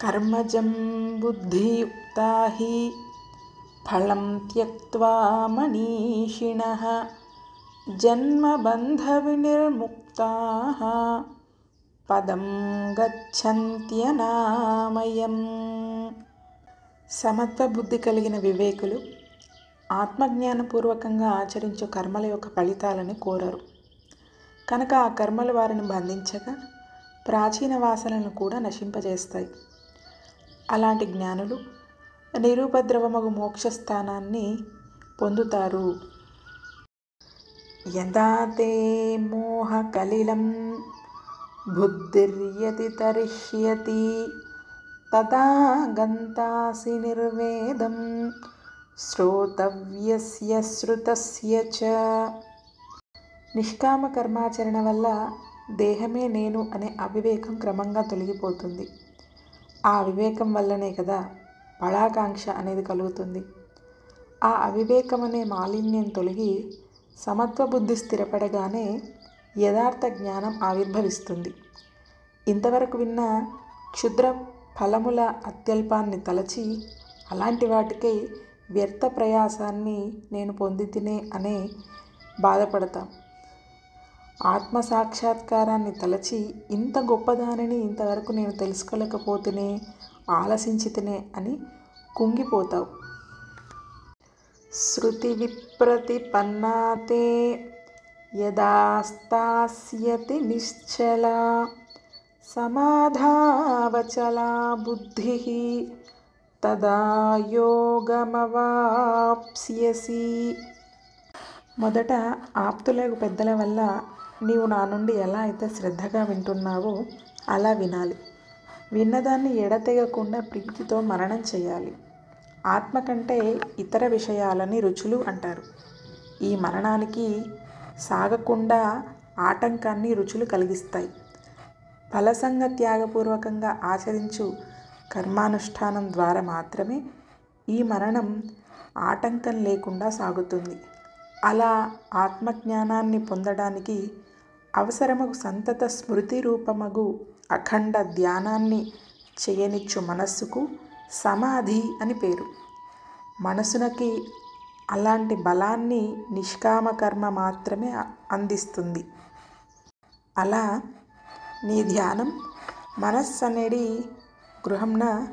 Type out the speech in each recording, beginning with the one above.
కర్మజం బుద్ధియుక్తా హి ఫలం త్యక్త్వా మనీషిణః జన్మబంధ వినిర్ముక్తాః పదం గచ్చంత్యనామయం. సమత్వ బుద్ధి కలిగిన వివేకులు ఆత్మజ్ఞానపూర్వకంగా ఆచరించే కర్మల యొక్క ఫలితాలని కోరరు. కనుక ఆ కర్మలు వారిని బంధించగా ప్రాచీన వాసనలను కూడా నశింపజేస్తాయి. అలాంటి జ్ఞానులు నిరుపద్రవమగు మోక్షస్థానాన్ని పొందుతారు. యదా తే మోహ కలిలం బుద్ధిర్యతి తరిష్యతి తదా గంతాసి నిర్వేదం శ్రోతవ్యస్య శ్రుతస్య చ. నిష్కామ కర్మాచరణ వల్ల దేహమే నేను అనే అవివేకం క్రమంగా తొలగిపోతుంది. ఆ వివేకం వల్లనే కదా ఫలాకాంక్ష అనేది కలుగుతుంది. ఆ అవివేకం అనే మాలిన్యం తొలగి సమత్వ బుద్ధి స్థిరపడగానే యథార్థ జ్ఞానం ఆవిర్భవిస్తుంది. ఇంతవరకు విన్న క్షుద్ర ఫలముల అత్యల్పాన్ని తలచి అలాంటి వాటికై వ్యర్థ ప్రయాసాన్ని నేను పొందితినే అనే బాధపడతాం. ఆత్మసాక్షాత్కారాన్ని తలచి ఇంత గొప్పదానిని ఇంతవరకు నేను తెలుసుకోలేకపోతేనే, ఆలసించితేనే అని కుంగిపోతావు. శృతి విప్రతిపన్నాతే యదా స్థాస్యతి నిశ్చలా సమాధావచలా బుద్ధిః తదా యోగమవాప్స్యసి. మొదట ఆప్తులకు పెద్దల వల్ల నీవు నా నుండి ఎలా అయితే శ్రద్ధగా వింటున్నావో అలా వినాలి. విన్నదాన్ని ఎడతెగకుండా ప్రీతితో మననం చేయాలి. ఆత్మ కంటే ఇతర విషయాలని రుచులు అంటారు. ఈ మననానికి సాగకుండా ఆటంకాన్ని రుచులు కలిగిస్తాయి. ఫలసంగ త్యాగపూర్వకంగా ఆచరించు కర్మానుష్ఠానం ద్వారా మాత్రమే ఈ మననం ఆటంకం లేకుండా సాగుతుంది. అలా ఆత్మజ్ఞానాన్ని పొందడానికి అవసరమగు సంతత స్మృతి రూపమగు అఖండ ధ్యానాన్ని చేయనిచ్చు మనస్సుకు సమాధి అని పేరు. మనసునకి అలాంటి బలాన్ని నిష్కామ కర్మ మాత్రమే అందిస్తుంది. అలా నీ ధ్యానం మనస్సు అనేది గృహంన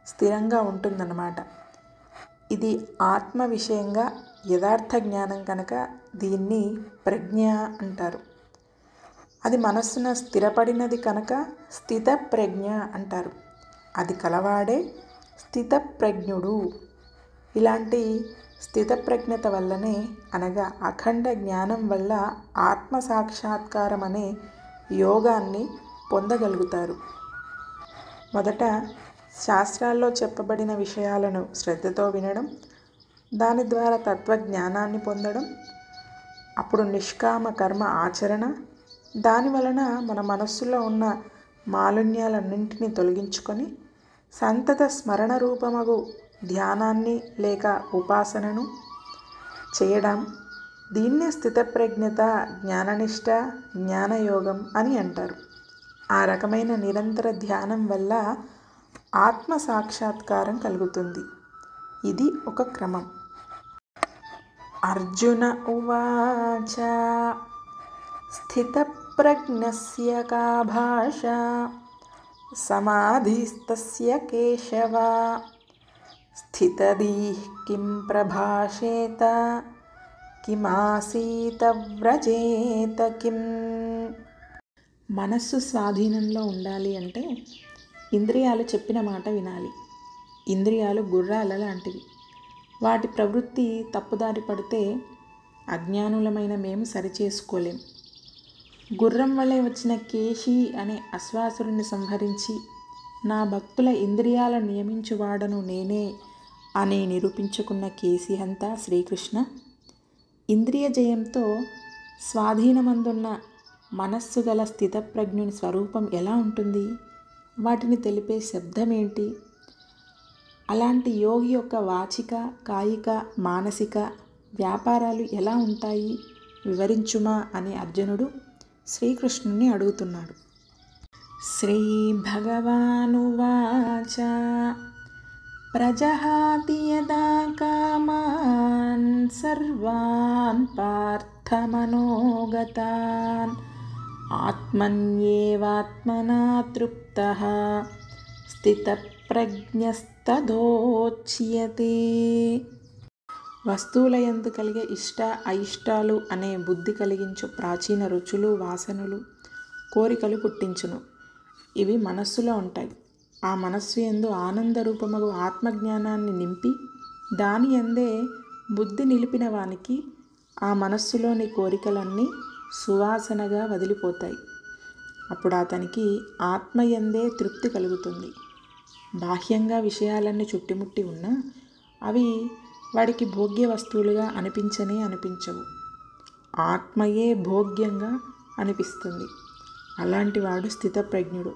స్థిరంగా ఉంటుందన్నమాట. ఇది ఆత్మ విషయంగా యథార్థ జ్ఞానం కనుక దీన్ని ప్రజ్ఞ అంటారు. అది మనస్సున స్థిరపడినది కనుక స్థిత ప్రజ్ఞ అంటారు. అది కలవాడే స్థితప్రజ్ఞుడు. ఇలాంటి స్థితప్రజ్ఞత వల్లనే అనగా అఖండ జ్ఞానం వల్ల ఆత్మ సాక్షాత్కారం అనే యోగాన్ని పొందగలుగుతారు. మొదట శాస్త్రాల్లో చెప్పబడిన విషయాలను శ్రద్ధతో వినడం, దాని ద్వారా తత్వజ్ఞానాన్ని పొందడం, అప్పుడు నిష్కామ కర్మ ఆచరణ, దాని వలన మన మనస్సులో ఉన్న మాలిన్యాలన్నింటినీ తొలగించుకొని సంతత స్మరణ రూపమగు ధ్యానాన్ని లేక ఉపాసనను చేయడం. దీన్నే స్థితప్రజ్ఞత, జ్ఞాననిష్ట, జ్ఞానయోగం అని అంటారు. ఆ రకమైన నిరంతర ధ్యానం వల్ల ఆత్మ సాక్షాత్కారం కలుగుతుంది. ఇది ఒక క్రమం. అర్జున ఉవాచ స్థితప్రజ్ఞస్య కా భాషా సమాధిస్తస్య కేశవ స్థితధీః కిం ప్రభాషేత కిమాసీత వ్రజేత కిం. మనస్సు స్వాధీనంలో ఉండాలి అంటే ఇంద్రియాలు చెప్పిన మాట వినాలి. ఇంద్రియాలు గుర్రాల లాంటివి. వాటి ప్రవృత్తి తప్పుదారి పడితే అజ్ఞానులమైన మేము సరిచేసుకోలేం. గుర్రం వలె వచ్చిన కేశి అనే అశ్వాసురుని సంహరించి నా భక్తుల ఇంద్రియాలను నియమించువాడను నేనే అని నిరూపించుకున్న కేశిహంతా శ్రీకృష్ణ. ఇంద్రియ జయంతో స్వాధీనమందున్న మనస్సు గల స్థితప్రజ్ఞుని స్వరూపం ఎలా ఉంటుంది? వాటిని తెలిపే శబ్దమేంటి? అలాంటి యోగి యొక్క వాచిక, కాయిక, మానసిక వ్యాపారాలు ఎలా ఉంటాయి వివరించుమా అని అర్జునుడు శ్రీకృష్ణుని అడుగుతున్నాడు. శ్రీభగవానువాచ ప్రజహాతి యదా కామాన్ సర్వాన్ పార్థమనోగతాన్ ఆత్మన్యేవాత్మనా తృప్తః స్థితప్రజ్ఞస్తదోచ్యతే. వస్తువుల యందు కలిగే ఇష్ట అయిష్టాలు అనే బుద్ధి కలిగించు ప్రాచీన రుచులు, వాసనలు, కోరికలు పుట్టించును. ఇవి మనస్సులో ఉంటాయి. ఆ మనస్సు యందు ఆనంద రూపమగు ఆత్మజ్ఞానాన్ని నింపి దాని యందే బుద్ధి నిలిపిన వానికి ఆ మనస్సులోని కోరికలన్నీ సువాసనగా వదిలిపోతాయి. అప్పుడు అతనికి ఆత్మయందే తృప్తి కలుగుతుంది. బాహ్యంగా విషయాలన్నీ చుట్టుముట్టి ఉన్నా అవి వాడికి భోగ్య వస్తువులుగా అనిపించవు. ఆత్మయే భోగ్యంగా అనిపిస్తుంది. అలాంటి వాడు స్థితప్రజ్ఞుడు,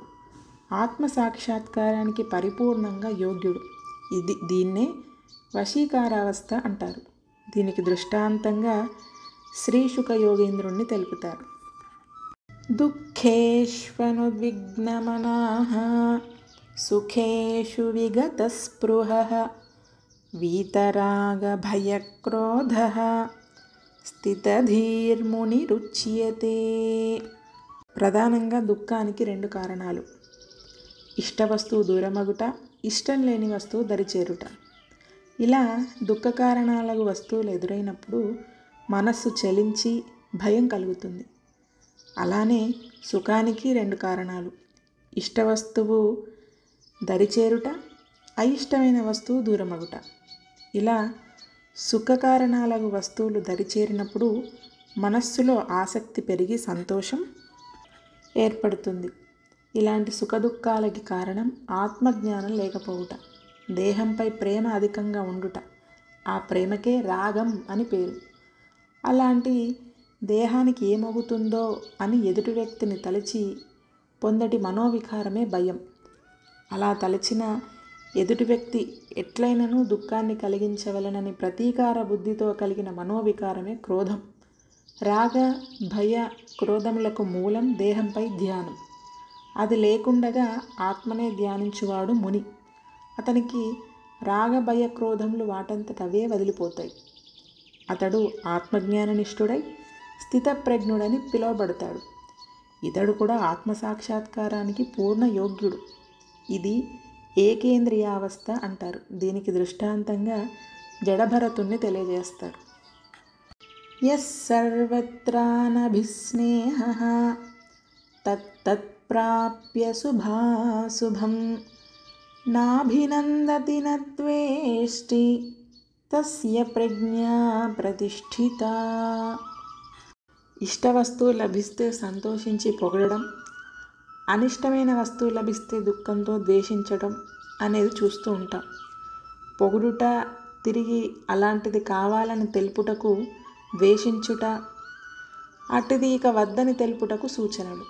ఆత్మ సాక్షాత్కారానికి పరిపూర్ణంగా యోగ్యుడు. దీన్నే వశీకారావస్థ అంటారు. దీనికి దృష్టాంతంగా శ్రీ శుక యోగేంద్రుణ్ణి తెలుపుతారు. దుఃఖేష్వనుద్విగ్నమనాః సుఖేషు విగతస్పృహః వీతరాగభయక్రోధః స్థితధీర్మునిరుచ్యతే. ప్రధానంగా దుఃఖానికి 2 కారణాలు: ఇష్ట వస్తువు దూరమగుట, ఇష్టం లేని వస్తువు దరిచేరుట. ఇలా దుఃఖ కారణాలకు వస్తువులు ఎదురైనప్పుడు మనస్సు చలించి భయం కలుగుతుంది. అలానే సుఖానికి 2 కారణాలు: ఇష్ట వస్తువు దరిచేరుట, అయిష్టమైన వస్తువు దూరమగుట. ఇలా సుఖ కారణాలకు వస్తువులు దరిచేరినప్పుడు మనస్సులో ఆసక్తి పెరిగి సంతోషం ఏర్పడుతుంది. ఇలాంటి సుఖదుఖాలకి కారణం ఆత్మజ్ఞానం లేకపోవుట, దేహంపై ప్రేమ అధికంగా ఉండుట. ఆ ప్రేమకే రాగం అని పేరు. అలాంటి దేహానికి ఏమవుతుందో అని ఎదుటి వ్యక్తిని తలచి పొందటి మనోవికారమే భయం. అలా తలచిన ఎదుటి వ్యక్తి ఎట్లయినను దుఃఖాన్ని కలిగించవలనని ప్రతీకార బుద్ధితో కలిగిన మనోవికారమే క్రోధం. రాగ భయ క్రోధములకు మూలం దేహంపై ధ్యానం. అది లేకుండగా ఆత్మనే ధ్యానించువాడు ముని. అతనికి రాగ భయ క్రోధములు వాటంతటవే వదిలిపోతాయి. అతడు ఆత్మజ్ఞాననిష్ఠుడై స్థితప్రజ్ఞుడని పిలువబడతాడు. ఇతడు కూడా ఆత్మసాక్షాత్కారానికి పూర్ణ యోగ్యుడు. ఇది ఏకేంద్రియావస్థ అంటారు. దీనికి దృష్టాంతంగా జడభరతుణ్ణి తెలియజేస్తారు. యస్ సర్వత్రానభిస్నేహః తత్తత్ప్రాప్య శుభాశుభం నాభినందతి నద్వేష్టి తస్య ప్రజ్ఞా ప్రతిష్ఠిత. ఇష్ట వస్తువు లభిస్తే సంతోషించి పొగడడం, అనిష్టమైన వస్తువు లభిస్తే దుఃఖంతో ద్వేషించడం అనేది చూస్తూ ఉంటాం. పొగుడుట, తిరిగి అలాంటిది కావాలని తెలుపుటకు ద్వేషించుట, అటుది ఇక వద్దని తెలుపుటకు సూచనలు.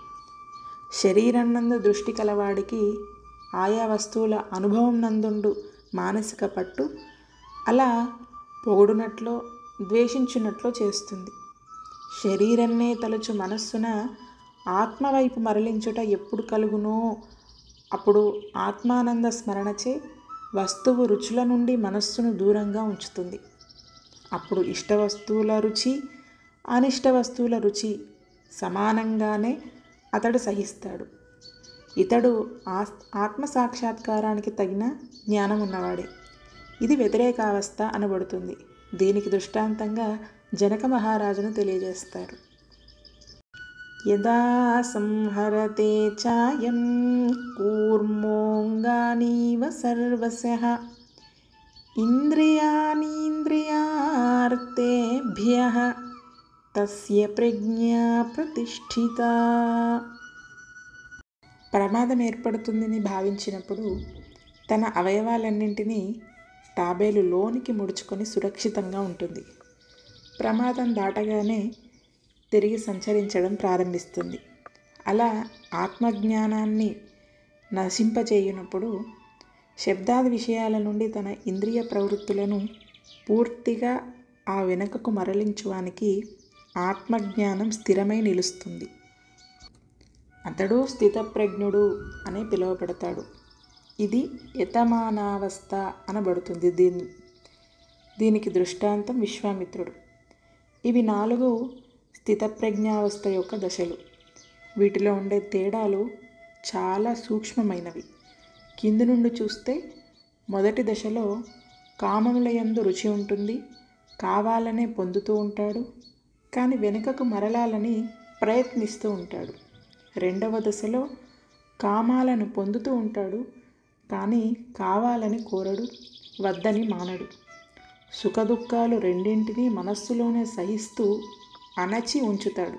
శరీరం నందు దృష్టి కలవాడికి ఆయా వస్తువుల అనుభవం నందుండు మానసిక పట్టు అలా పొగుడునట్లో ద్వేషించున్నట్లో చేస్తుంది. శరీరన్నే తలుచు మనస్సున ఆత్మవైపు మరలించుట ఎప్పుడు కలుగునో అప్పుడు ఆత్మానంద స్మరణచే వస్తువు రుచుల నుండి మనస్సును దూరంగా ఉంచుతుంది. అప్పుడు ఇష్ట వస్తువుల రుచి, అనిష్ట వస్తువుల రుచి సమానంగానే అతడు సహిస్తాడు. ఇతడు ఆత్మసాక్షాత్కారానికి తగిన జ్ఞానం ఉన్నవాడే. ఇది వ్యతిరేకావస్థ అనబడుతుంది. దీనికి దృష్టాంతంగా జనక మహారాజును తెలియజేస్తారు. యదా సంహరతే చాయం కూర్మోంగానీవ సర్వశః ఇంద్రియాణీంద్రియార్థేభ్యః తస్య ప్రజ్ఞా ప్రతిష్ఠిత. ప్రమాదం ఏర్పడుతుందని భావించినప్పుడు తన అవయవాలన్నింటినీ తాబేలు లోనికి ముడుచుకొని సురక్షితంగా ఉంటుంది. ప్రమాదం దాటగానే తిరిగి సంచరించడం ప్రారంభిస్తుంది. అలా ఆత్మజ్ఞానాన్ని నశింపచేయునప్పుడు శబ్దాది విషయాల నుండి తన ఇంద్రియ ప్రవృత్తులను పూర్తిగా ఆ వెనుకకు మరలించువానికి ఆత్మజ్ఞానం స్థిరమై నిలుస్తుంది. అతడు స్థితప్రజ్ఞుడు అని పిలువబడతాడు. ఇది యతమానావస్థ అనబడుతుంది. దీనికి దృష్టాంతం విశ్వామిత్రుడు. ఇవి 4 స్థితప్రజ్ఞావస్థ యొక్క దశలు. వీటిలో ఉండే తేడాలు చాలా సూక్ష్మమైనవి. కింది నుండి చూస్తే మొదటి దశలో కామముల యందు రుచి ఉంటుంది, కావాలనే పొందుతూ ఉంటాడు, కానీ వెనుకకు మరలాలని ప్రయత్నిస్తూ ఉంటాడు. రెండవ దశలో కామాలను పొందుతూ ఉంటాడు, కానీ కావాలని కోరడు, వద్దని మానడు. సుఖదుఖాలు రెండింటినీ మనస్సులోనే సహిస్తూ అణచి ఉంచుతాడు.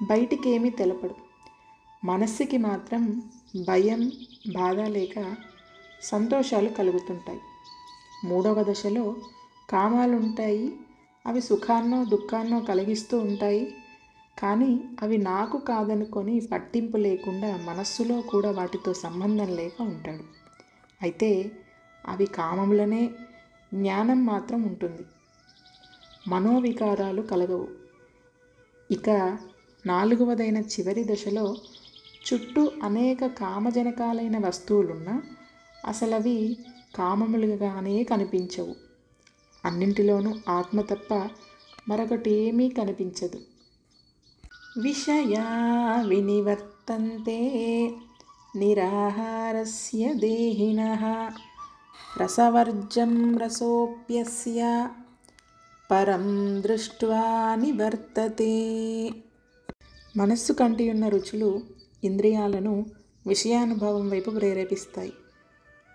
బయటికేమీ తెలపడు. మనస్సుకి మాత్రం భయం, బాధ లేక సంతోషాలు కలుగుతుంటాయి. మూడవ దశలో కామాలుంటాయి. అవి సుఖాన్నో దుఃఖాన్నో కలిగిస్తూ ఉంటాయి, కానీ అవి నాకు కాదనుకొని పట్టింపు లేకుండా మనస్సులో కూడా వాటితో సంబంధం లేక ఉంటాడు. అయితే అవి కామములనే, జ్ఞానం మాత్రం ఉంటుంది. మనోవికారాలు కలగవు. ఇక 4వదైన చివరి దశలో చుట్టూ అనేక కామజనకాలైన వస్తువులున్నా అసలవి కామములుగానే కనిపించవు. అన్నింటిలోనూ ఆత్మ తప్ప మరొకటి ఏమీ కనిపించదు. విషయా వినివర్తంతే నిరాహారస్య దేహినః రసవర్జం రసోప్యస్య పరం దృష్ట్వా నివర్తతే. మనస్సు కంటి ఉన్న రుచులు ఇంద్రియాలను విషయానుభవం వైపు ప్రేరేపిస్తాయి.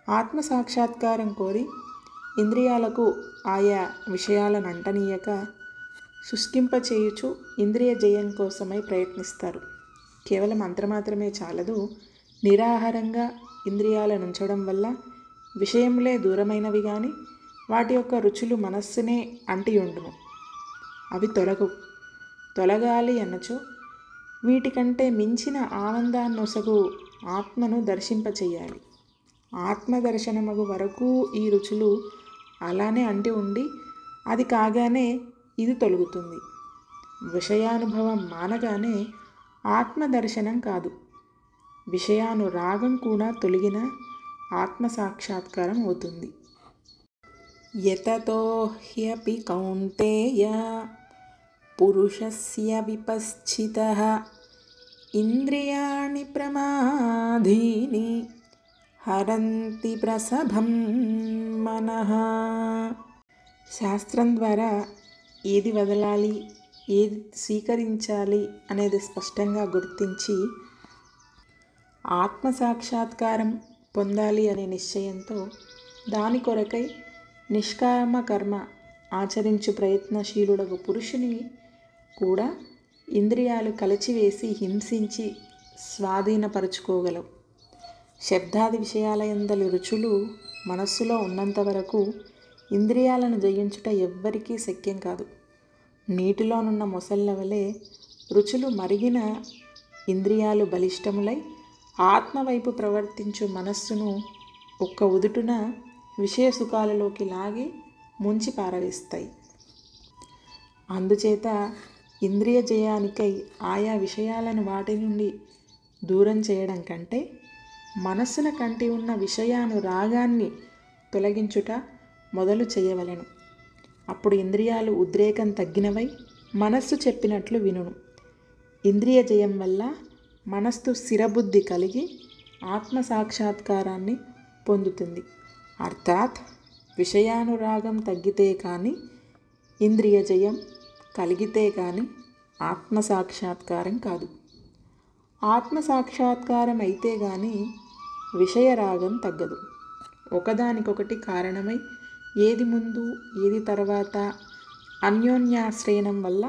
ఆత్మ సాక్షాత్కారం కోరి ఇంద్రియాలకు ఆయా విషయాలను అంటనీయక శుష్కింపచేయుచు ఇంద్రియ జయం కోసమై ప్రయత్నిస్తారు. కేవలం అంత మాత్రమే చాలదు. నిరాహారంగా ఇంద్రియాలను ఉంచడం వల్ల విషయములే దూరమైనవి కానీ వాటి యొక్క రుచులు మనస్సునే అంటి ఉండును. అవి తొలగాలి అన్నచో వీటికంటే మించిన ఆనందాన్నొసగు ఆత్మను దర్శింపచేయాలి. ఆత్మదర్శనమగు వరకు ఈ రుచులు అలానే అంటి ఉండి అది కాగానే ఇది తొలగుతుంది. విషయానుభవం మానగానే ఆత్మదర్శనం కాదు, విషయానురాగం కూడా తొలగిన ఆత్మసాక్షాత్కారం అవుతుంది. యతతో హ్యపి కౌంతేయ పురుషస్య విపశ్చితః ఇంద్రియాణి ప్రమాధీని హరంతి ప్రసభం మనః. శాస్త్రం ద్వారా ఏది వదలాలి, ఏది స్వీకరించాలి అనేది స్పష్టంగా గుర్తించి ఆత్మసాక్షాత్కారం పొందాలి అనే నిశ్చయంతో దాని కొరకై నిష్కామ కర్మ ఆచరించు ప్రయత్నశీలుడగు పురుషుని కూడా ఇంద్రియాలు కలిచివేసి హింసించి స్వాధీనపరుచుకోగలవు. శబ్దాది విషయాల యందలి రుచులు మనస్సులో ఉన్నంత వరకు ఇంద్రియాలను జయించుట ఎవ్వరికీ శక్యం కాదు. నీటిలోనున్న మొసళ్ళ వలె రుచులు మరిగిన ఇంద్రియాలు బలిష్టములై ఆత్మవైపు ప్రవర్తించు మనస్సును ఒక్క ఉదుటున విషయ సుఖాలలోకి లాగి ముంచి పారవేస్తాయి. అందుచేత ఇంద్రియ జయానికై ఆయా విషయాలను వాటి నుండి దూరం చేయడం కంటే మనస్సున కంటి ఉన్న విషయానురాగాన్ని తొలగించుట మొదలు చేయవలెను. అప్పుడు ఇంద్రియాలు ఉద్రేకం తగ్గినవై మనస్సు చెప్పినట్లు వినును. ఇంద్రియ జయం వల్ల మనస్సు స్థిరబుద్ధి కలిగి ఆత్మసాక్షాత్కారాన్ని పొందుతుంది. అర్థాత్ విషయానురాగం తగ్గితే కానీ ఇంద్రియ జయం కలిగితే కానీ ఆత్మసాక్షాత్కారం కాదు. ఆత్మసాక్షాత్కారం అయితే కానీ విషయరాగం తగ్గదు. ఒకదానికొకటి కారణమై ఏది ముందు ఏది తర్వాత అన్యోన్యాశ్రయణం వల్ల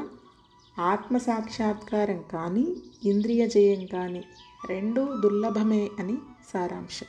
ఆత్మసాక్షాత్కారం కానీ ఇంద్రియ జయం కానీ రెండూ దుర్లభమే అని సారాంశం.